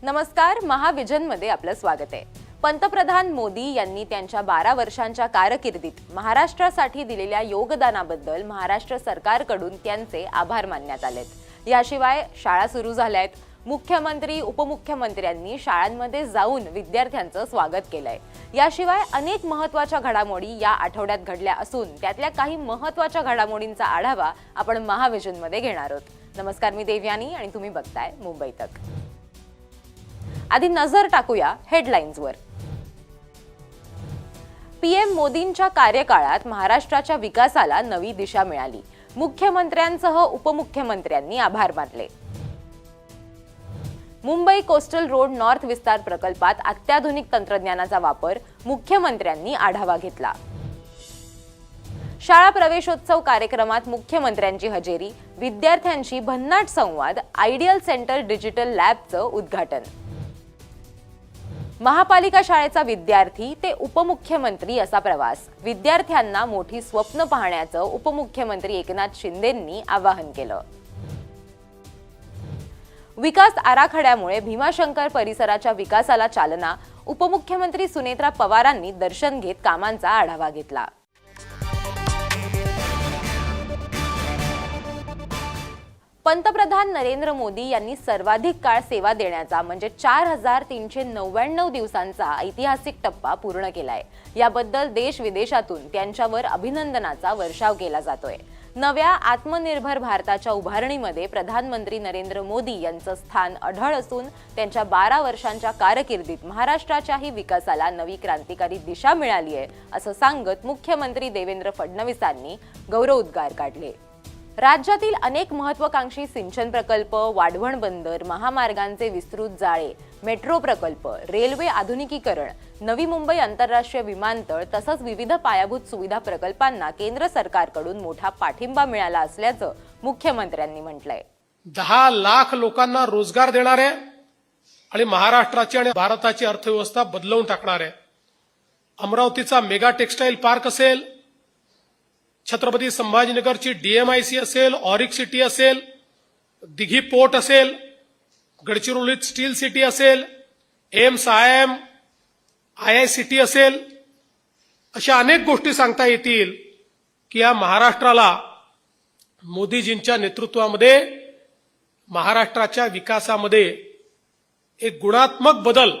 नमस्कार, महाविजनमध्ये आपलं स्वागत आहे। पंतप्रधान मोदी यांनी त्यांच्या 12 वर्षांच्या कारकिर्दीत महाराष्ट्रासाठी दिलेल्या योगदानाबद्दल महाराष्ट्र सरकारकडून त्यांचे आभार मानण्यात आलेत। याशिवाय शाळा सुरू झाल्यात। मुख्यमंत्री उपमुख्यमंत्र्यांनी शाळांमध्ये जाऊन विद्यार्थ्यांचं स्वागत केलंय। याशिवाय अनेक महत्त्वाच्या घडामोडी या आठवड्यात घडल्या असून त्यातल्या काही महत्त्वाच्या घडामोडींचा आढावा आपण महाविजनमध्ये घेणार आहोत। नमस्कार, मी देवयानी आणि तुम्ही बघताय मुंबई तक। आधी नजर टाकूया हेडलाईन्सवर। पीएम मोदींच्या कार्यकाळात महाराष्ट्राच्या विकासाला नवी दिशा मिळाली। मुख्यमंत्र्यांसह उपमुख्यमंत्र्यांनी आभार मानले। मुंबई कोस्टल रोड नॉर्थ विस्तार प्रकल्पात अत्याधुनिक तंत्रज्ञानाचा वापर, मुख्यमंत्र्यांनी आढावा घेतला। शाळा प्रवेशोत्सव कार्यक्रमात मुख्यमंत्र्यांची हजेरी, विद्यार्थ्यांशी भन्नाट संवाद, आयडियल सेंटर डिजिटल लॅबचं उद्घाटन। महापालिका शाळेचा विद्यार्थी ते उपमुख्यमंत्री असा प्रवास, विद्यार्थ्यांना मोठी स्वप्न पाहण्याचं उपमुख्यमंत्री एकनाथ शिंदेंनी आवाहन केलं। विकास आराखड्यामुळे भीमाशंकर परिसराच्या विकासाला चालना, उपमुख्यमंत्री सुनेत्रा पवारांनी दर्शन घेत कामांचा आढावा घेतला। पंतप्रधान नरेंद्र मोदी यांनी सर्वाधिक काळ सेवा देण्याचा म्हणजे 4399 दिवसांचा ऐतिहासिक टप्पा पूर्ण केलाय। याबद्दल देश विदेशातून त्यांच्यावर अभिनंदनाचा वर्षाव केला जातोय। नव्या आत्मनिर्भर भारताच्या उभारणीमध्ये प्रधानमंत्री नरेंद्र मोदी यांचं स्थान अढळ असून त्यांच्या 12 वर्षांच्या कारकिर्दीत महाराष्ट्राच्याही विकासाला नवी क्रांतिकारी दिशा मिळाली आहे असं सांगत मुख्यमंत्री देवेंद्र फडणवीसांनी गौरवोद्गार काढले। राज्यातील अनेक महत्त्वाकांक्षी सिंचन प्रकल्प, वाढवण बंदर, महामार्गांचे विस्तृत जाळे, मेट्रो प्रकल्प, रेल्वे आधुनिकीकरण, नवी मुंबई आंतरराष्ट्रीय विमानतळ तसंच विविध पायाभूत सुविधा प्रकल्पांना केंद्र सरकारकडून मोठा पाठिंबा मिळाला असल्याचं मुख्यमंत्र्यांनी म्हटलंय। 10 लाख लोकांना रोजगार देणारे आणि महाराष्ट्राची आणि भारताची अर्थव्यवस्था बदलवून टाकणारे अमरावतीचा मेगा टेक्सटाईल पार्क असेल, छत्रपती संभाजीनगरची डीएमआयसी असेल, ऑरिक सिटी असेल, दिघी पोर्ट असेल, गडचिरोलीत स्टील सिटी असेल, एम्स आयएम आयआयसीटी असेल, अशा अनेक गोष्टी सांगता येतील की या महाराष्ट्राला मोदीजींच्या नेतृत्वामध्ये महाराष्ट्राच्या विकासामध्ये एक गुणात्मक बदल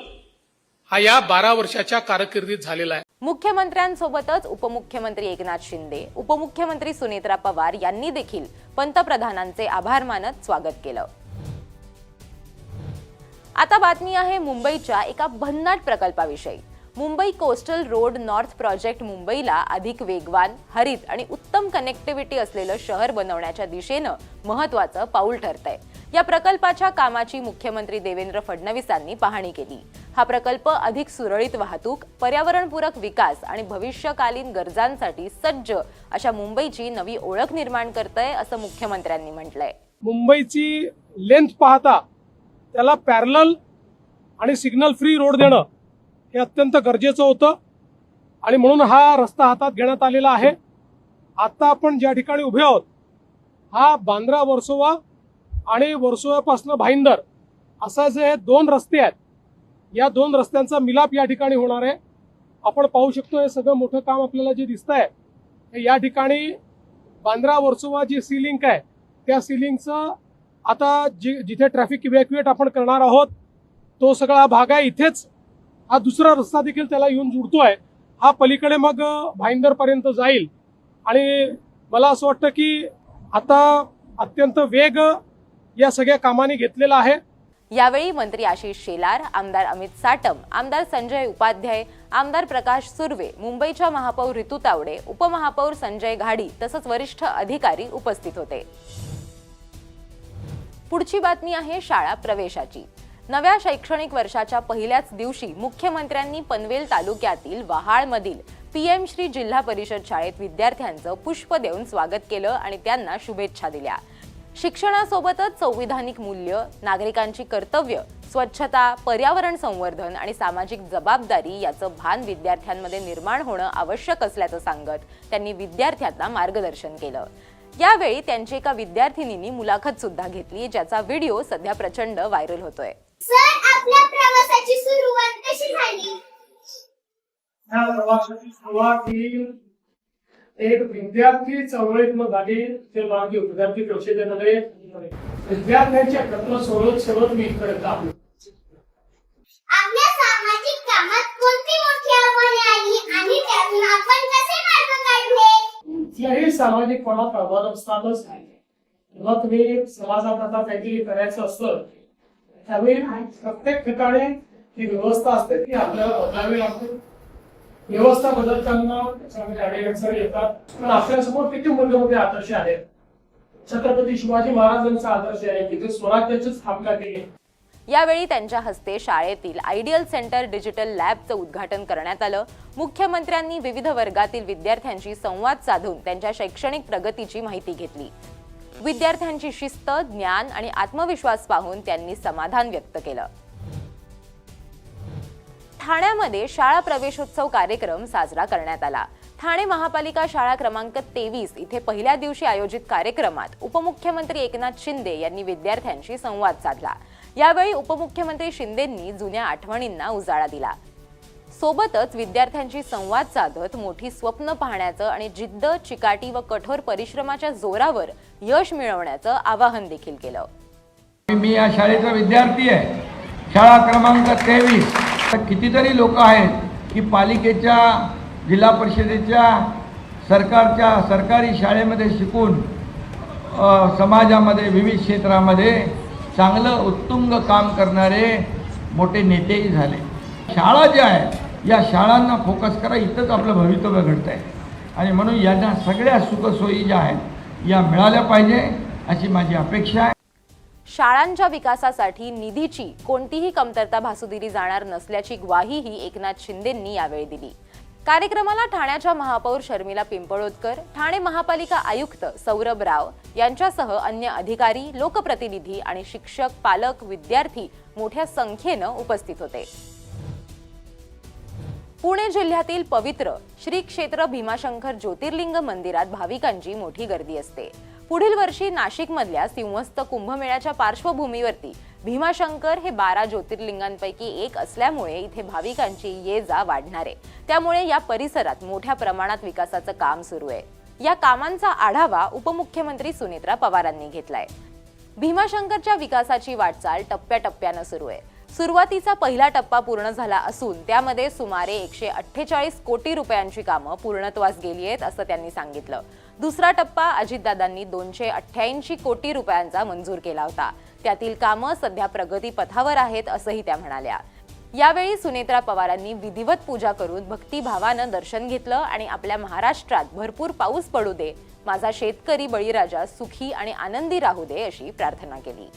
हा या 12 वर्षाच्या कारकिर्दीत झालेला आहे। मुख्यमंत्र्यांसोबतच उपमुख्यमंत्री एकनाथ शिंदे, उपमुख्यमंत्री सुनेत्रा पवार यांनी देखील पंतप्रधानांचे आभार मानत स्वागत केलं। आता बातमी आहे मुंबईच्या एका भन्नाट प्रकल्पाविषयी। Mumbai coastal road north project मुंबईला अधिक वेगवान, हरित आणि उत्तम कनेक्टिव्हिटी असलेलं शहर बनवण्याच्या दिशेनं महत्त्वाचं पाऊल ठरतंय। या प्रकल्पाच्या कामाची मुख्यमंत्री देवेंद्र फडणवीसांनी पाहणी केली। हा प्रकल्प अधिक सुरळीत वाहतूक, पर्यावरणपूरक विकास आणि भविष्यकालीन गरजांसाठी सज्ज अशा मुंबईची नवी ओळख निर्माण करतंय असं मुख्यमंत्र्यांनी म्हटलंय। मुंबईची लेंथ पाहता त्याला पॅरलल आणि सिग्नल फ्री रोड देणं हे अत्यंत गरजेचं होतं आणि म्हणून हा रस्ता हातात घेण्यात आलेला आहे। आता आपण ज्या ठिकाणी उभे आहोत हा बांद्रा वर्सोवा आणि वर्सोव्यापासून भाईंदर असा जे 2 रस्ते आहेत, या 2 रस्त्यांचा मिलाप या ठिकाणी होणार आहे। आपण पाहू शकतो हे सगळं मोठं काम आपल्याला जे दिसतंय या ठिकाणी बांद्रा वर्सोवा जी सी लिंक आहे त्या सी लिंकचं आता जिथे ट्रॅफिक इव्हॅक्युएट आपण करणार आहोत तो सगळा भाग आहे। इथेच हा दुसरा रस्ता देखील त्याला येऊन जुळतोय। हा पलीकडे मग भाईंदर पर्यंत जाईल आणि मला असं वाटतं की आता अत्यंत वेग या सगळ्या कामांनी घेतलेला आहे। यावेळी मंत्री आशिष शेलार, आमदार अमित साटम, आमदार संजय उपाध्याय, आमदार प्रकाश सुर्वे, मुंबईच्या महापौर रितू तावडे, उपमहापौर संजय घाडी तसंच वरिष्ठ अधिकारी उपस्थित होते। पुढची बातमी आहे शाळा प्रवेशाची। नव्या शैक्षणिक वर्षाच्या पहिल्याच दिवशी मुख्यमंत्र्यांनी पनवेल तालुक्यातील वहाळमधील पीएम श्री जिल्हा परिषद शाळेत विद्यार्थ्यांचं पुष्प देऊन स्वागत केलं आणि त्यांना शुभेच्छा दिल्या। शिक्षणासोबतच संविधानिक मूल्य, नागरिकांची कर्तव्य, स्वच्छता, पर्यावरण संवर्धन आणि सामाजिक जबाबदारी याचं भान विद्यार्थ्यांमध्ये निर्माण होणं आवश्यक असल्याचं सांगत त्यांनी विद्यार्थ्यांना मार्गदर्शन केलं। यावेळी त्यांची एका विद्यार्थिनींनी मुलाखत सुद्धा घेतली, ज्याचा व्हिडिओ सध्या प्रचंड व्हायरल होतोय. सर, आपल्या प्रवासाची सुरुवात कशी झाली? या प्रवासाची सुरुवात ही एक विद्यार्थी चळवळीतनं झाली. ते मागे विद्यार्थी परिषदेमध्ये विद्यार्थ्यांचे प्रश्न सोडवत मी इकडे आलो. आपल्या सामाजिक कामात कोणती मोठी आव्हाने आली आणि त्यातून आपण कसे मार्ग काढले? कुठल्याही सामाजिक कोणात आव्हान असतातच. जेव्हा तुम्ही समाजात आता काहीतरी करायचं असतं त्यावेळी प्रत्येक ठिकाणी ही व्यवस्था असते ती आपल्याला बदलावी लागते. व्यवस्था बदलताना त्याच्यामध्ये अडचणी येतात. पण आपल्यासमोर किती मूल्यमोठे आदर्श आहेत. छत्रपती शिवाजी महाराजांचा आदर्श आहे, तिथे स्वराज्याची स्थापना केली. यावेळी त्यांच्या हस्ते शाळेतील आयडियल सेंटर डिजिटल लॅबचं उद्घाटन करण्यात आलं. मुख्यमंत्र्यांनी विविध वर्गातील विद्यार्थ्यांशी संवाद साधून त्यांच्या शैक्षणिक प्रगतीची माहिती घेतली. विद्यार्थ्यांची शिस्त, ज्ञान आणि आत्मविश्वास पाहून त्यांनी समाधान व्यक्त केलं. ठाण्यामध्ये शाळा प्रवेशोत्सव कार्यक्रम साजरा करण्यात आला. ठाणे महापालिका शाळा क्रमांक 23 इथे पहिल्या दिवशी आयोजित कार्यक्रमात उपमुख्यमंत्री एकनाथ शिंदे यांनी विद्यार्थ्यांशी संवाद साधला. यावेळी उपमुख्यमंत्री शिंदेंनी जुन्या आठवणींना उजाळा दिला. सोबतच विद्यार्थ्यांशी संवाद साधत मोठी स्वप्न पाहण्याचं आणि जिद्द, चिकाटी व कठोर परिश्रमाच्या जोरावर यश मिळवण्याचं आवाहन देखील केलं. मी या शाळेचा विद्यार्थी आहे. शाळा क्रमांक 23. कितीतरी लोक आहेत की पालिकेच्या, जिल्हा परिषदेच्या, सरकारी शाळेमध्ये शिकून समाजामध्ये विविध क्षेत्रामध्ये चांगलं उत्तुंग काम करणारे मोठे नेतेही झाले. शाळा ज्या आहेत या शाळांना फोकस करा, इथंच आपलं भवितव्य घडतं आहे आणि म्हणून यांना सगळ्या सुखसोयी ज्या आहेत या मिळाल्या पाहिजे अशी माझी अपेक्षा आहे. शाळांच्या विकासासाठी निधीची कोणतीही कमतरता भासू दिली जाणार नसल्याची ग्वाहीही एकनाथ शिंदेंनी यावेळी दिली. कार्यक्रमाला ठाण्याच्या महापौर शर्मिला पिंपळोदकर, ठाणे महापालिका आयुक्त सौरभ राव यांच्यासह अन्य अधिकारी, लोकप्रतिनिधी आणि शिक्षक, पालक, विद्यार्थी मोठ्या संख्येनं उपस्थित होते. पुणे जिल्ह्यातील पवित्र श्री क्षेत्र भीमाशंकर ज्योतिर्लिंग मंदिरात भाविकांची मोठी गर्दी असते. पुढील वर्षी नाशिकमधल्या सिंहस्थ कुंभमेळ्याच्या पार्श्वभूमीवरती भीमाशंकर हे 12 ज्योतिर्लिंगांपैकी एक असल्यामुळे इथे भाविकांची ये-जा वाढणार आहे. त्यामुळे या परिसरात मोठ्या प्रमाणात विकासाचं काम सुरू आहे. या कामांचा आढावा उपमुख्यमंत्री सुनेत्रा पवारांनी घेतलाय. भीमाशंकरच्या विकासाची वाटचाल टप्प्याटप्प्यानं सुरू आहे. सुरुवातीचा पहिला टप्पा पूर्ण झाला असून त्यामध्ये सुमारे 148 कोटी रुपयांची कामं पूर्णत्वास गेली आहेत असं त्यांनी सांगितलं. दुसरा टप्पा अजितदादांनी 288 कोटी रुपयांचा मंजूर केला होता. त्यातील कामं सध्या प्रगती पथावर आहेत असंही त्या म्हणाल्या. यावेळी सुनेत्रा पवारांनी विधिवत पूजा करून भक्तिभावानं दर्शन घेतलं आणि आपल्या महाराष्ट्रात भरपूर पाऊस पडू दे, माझा शेतकरी बळीराजा सुखी आणि आनंदी राहू दे अशी प्रार्थना केली.